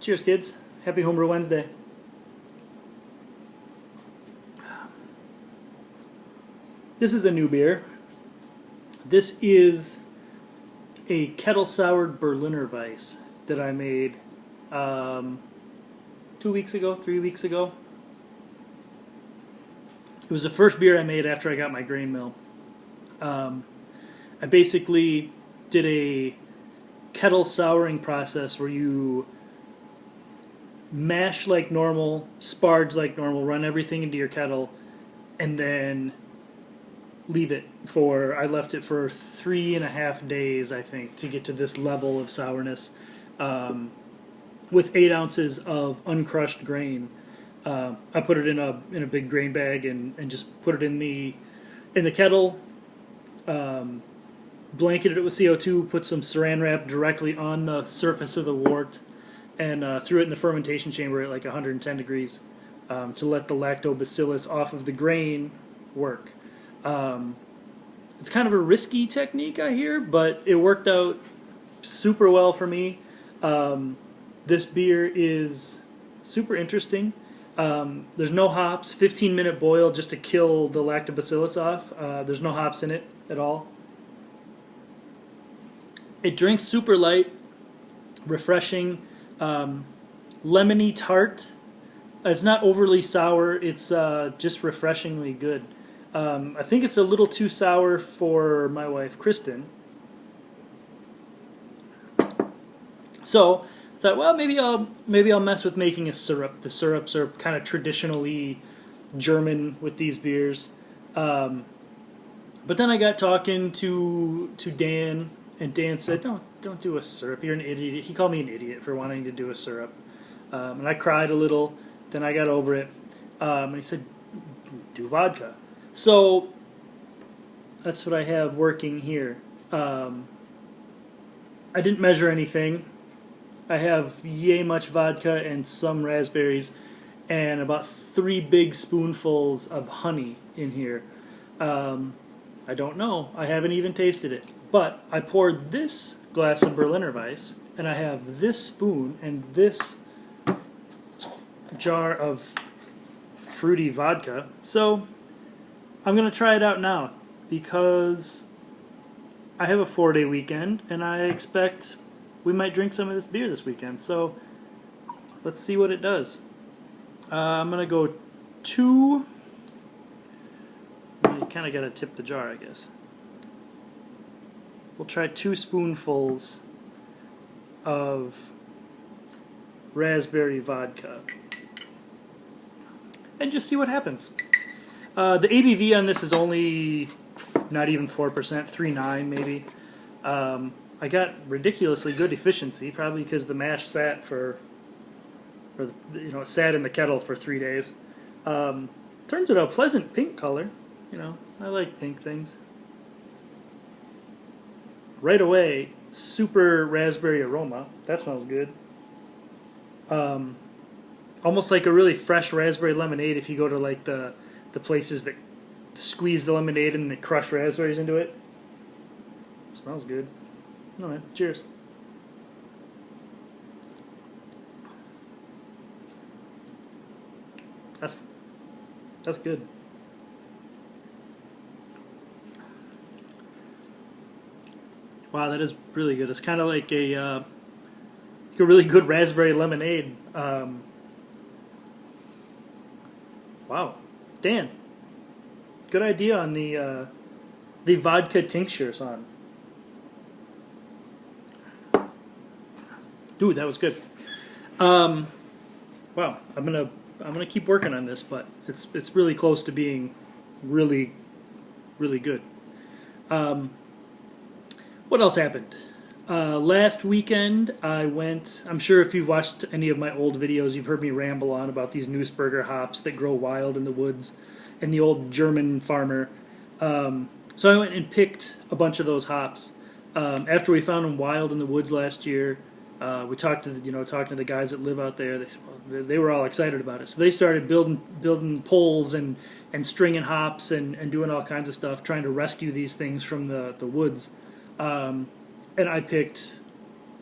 Cheers, kids. Happy Homebrew Wednesday. This is a new beer. This is a kettle-soured Berliner Weiss that I made 2 weeks ago, 3 weeks ago. It was the first beer I made after I got my grain mill. I basically did a kettle souring process where you mash like normal, sparge like normal, run everything into your kettle, and then leave it for, I left it for 3.5 days, I think, to get to this level of sourness, with 8 ounces of uncrushed grain. I put it in a big grain bag and just put it in the kettle, blanketed it with CO2, put some saran wrap directly on the surface of the wort, and threw it in the fermentation chamber at like 110 degrees to let the lactobacillus off of the grain work. It's kind of a risky technique, I hear, but it worked out super well for me. This beer is super interesting. There's no hops, 15-minute boil just to kill the lactobacillus off. There's no hops in it at all. It drinks super light, refreshing, lemony tart. It's not overly sour, it's just refreshingly good. I think it's a little too sour for my wife, Kristen. So I thought, well, maybe I'll mess with making a syrup. The syrups are kind of traditionally German with these beers. But then I got talking to Dan, and Dan said, don't do a syrup. You're an idiot. He called me an idiot for wanting to do a syrup. And I cried a little. Then I got over it. And he said, do vodka. So that's what I have working here. I didn't measure anything. I have yay much vodka and some raspberries and about 3 big spoonfuls of honey in here. I don't know. I haven't even tasted it. But I poured this glass of Berliner Weiss, and I have this spoon and this jar of fruity vodka. So I'm going to try it out now because I have a 4-day weekend, and I expect we might drink some of this beer this weekend. So let's see what it does. I'm going to go 2... You kind of got to tip the jar, I guess. We'll try 2 spoonfuls of raspberry vodka and just see what happens. The ABV on this is only not even 4%, 3.9 maybe. I got ridiculously good efficiency, probably because the mash sat it sat in the kettle for 3 days. Turns out a pleasant pink color. I like pink things. Right away, super raspberry aroma. That smells good. Almost like a really fresh raspberry lemonade if you go to like the places that squeeze the lemonade and they crush raspberries into it. Smells good. No, man. Cheers. That's good. Wow, that is really good. It's kind of like a really good raspberry lemonade. Wow, Dan, good idea on the vodka tincture, son. Dude, that was good. Wow, I'm gonna keep working on this, but it's really close to being really, really good. What else happened? Last weekend I went, I'm sure if you've watched any of my old videos, you've heard me ramble on about these Nussberger hops that grow wild in the woods and the old German farmer. So I went and picked a bunch of those hops. After we found them wild in the woods last year, we talked to the guys that live out there. They were all excited about it. So they started building poles and stringing hops and doing all kinds of stuff, trying to rescue these things from the woods. And I picked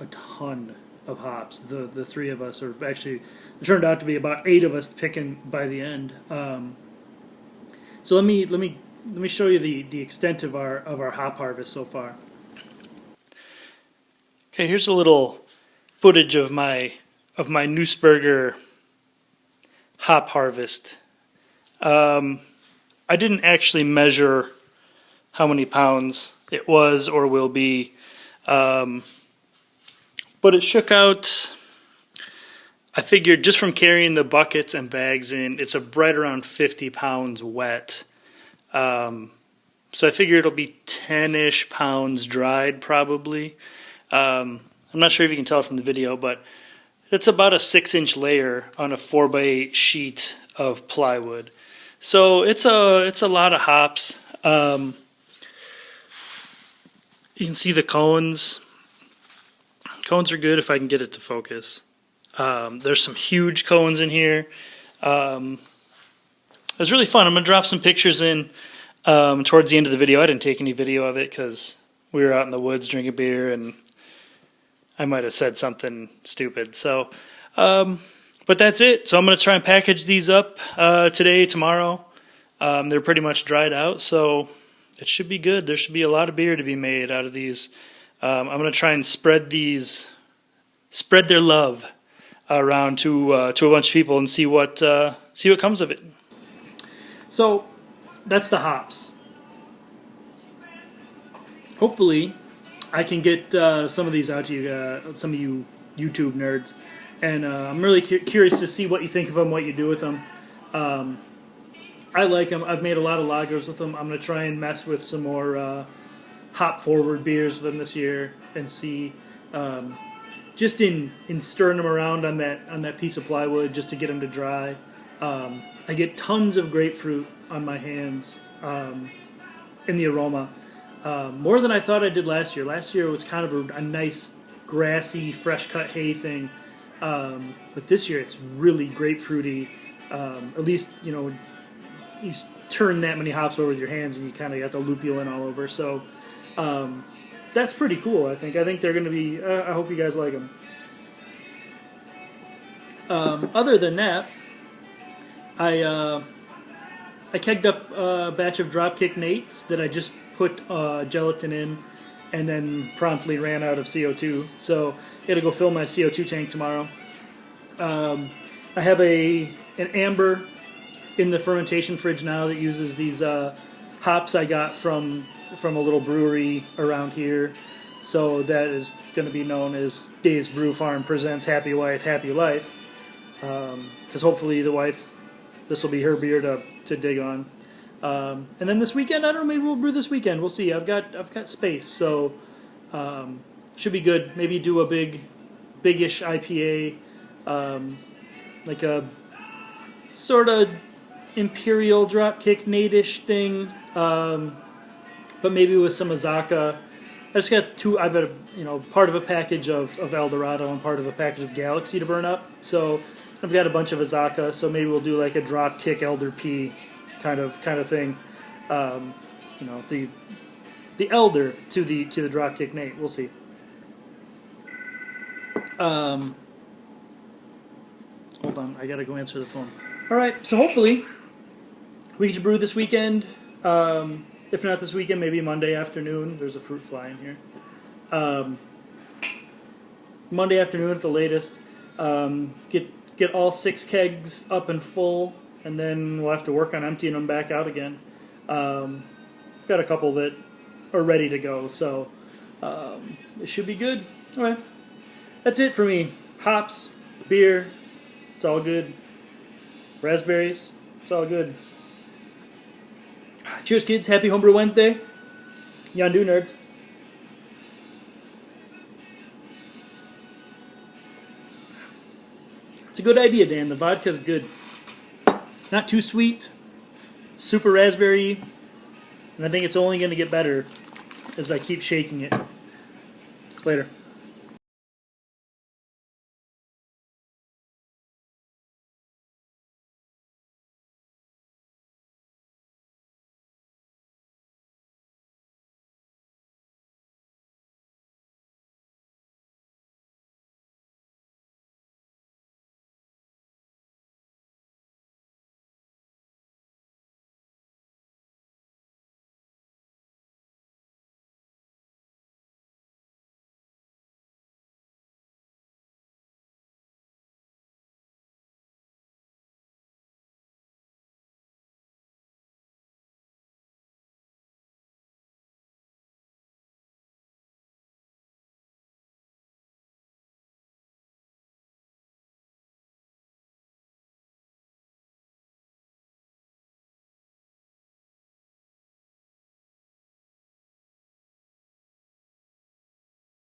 a ton of hops. The three of us, or actually, it turned out to be about 8 of us picking by the end. So let me show you the extent of our hop harvest so far. Okay, here's a little footage of my Nussberger hop harvest. I didn't actually measure how many pounds it was or will be, but it shook out. I figured just from carrying the buckets and bags in, it's right around 50 pounds wet. So I figure it'll be 10-ish pounds dried probably. I'm not sure if you can tell from the video, but it's about a 6-inch layer on a 4x8 sheet of plywood. So it's a lot of hops. You can see the cones. Cones are good if I can get it to focus. There's some huge cones in here. It was really fun. I'm going to drop some pictures in towards the end of the video. I didn't take any video of it because we were out in the woods drinking beer and I might have said something stupid. So, but that's it. So I'm going to try and package these up today, tomorrow. They're pretty much dried out, so it should be good. There should be a lot of beer to be made out of these. I'm going to try and spread their love around to a bunch of people and see what comes of it. So that's the hops. Hopefully, I can get some of these out to you, some of you YouTube nerds, and I'm really curious to see what you think of them, what you do with them. I like them. I've made a lot of lagers with them. I'm going to try and mess with some more hop-forward beers with them this year and see, just in stirring them around on that piece of plywood just to get them to dry. I get tons of grapefruit on my hands in the aroma. More than I thought I did last year. Last year was kind of a nice, grassy, fresh-cut hay thing. But this year it's really grapefruity. At least, you turn that many hops over with your hands and you kind of got the lupulin all over. So that's pretty cool, I think. I think they're going to be... I hope you guys like them. Other than that, I kegged up a batch of Dropkick Nates that I just put gelatin in and then promptly ran out of CO2. So I got to go fill my CO2 tank tomorrow. I have an amber in the fermentation fridge now that uses these hops I got from a little brewery around here. So that is going to be known as Dave's Brew Farm presents Happy Wife, Happy Life. Because hopefully this will be her beer to dig on. And then this weekend, I don't know, maybe we'll brew this weekend. We'll see. I've got space, so should be good. Maybe do a big-ish IPA, like a sort of imperial dropkick nate-ish thing, but maybe with some Azaka. I just got two. I've got part of a package of Eldorado and part of a package of Galaxy to burn up. So I've got a bunch of Azaka. So maybe we'll do like a dropkick Elder P kind of thing. The Elder to the dropkick Nate. We'll see. Hold on, I gotta go answer the phone. All right, so hopefully we can brew this weekend. If not this weekend, maybe Monday afternoon. There's a fruit fly in here. Monday afternoon at the latest. Get all 6 kegs up and full, and then we'll have to work on emptying them back out again. I've got a couple that are ready to go, so it should be good. All right, that's it for me. Hops, beer, it's all good. Raspberries, it's all good. Cheers, kids. Happy Homebrew Wednesday. Yondu, nerds. It's a good idea, Dan. The vodka's good. Not too sweet. Super raspberry. And I think it's only going to get better as I keep shaking it. Later.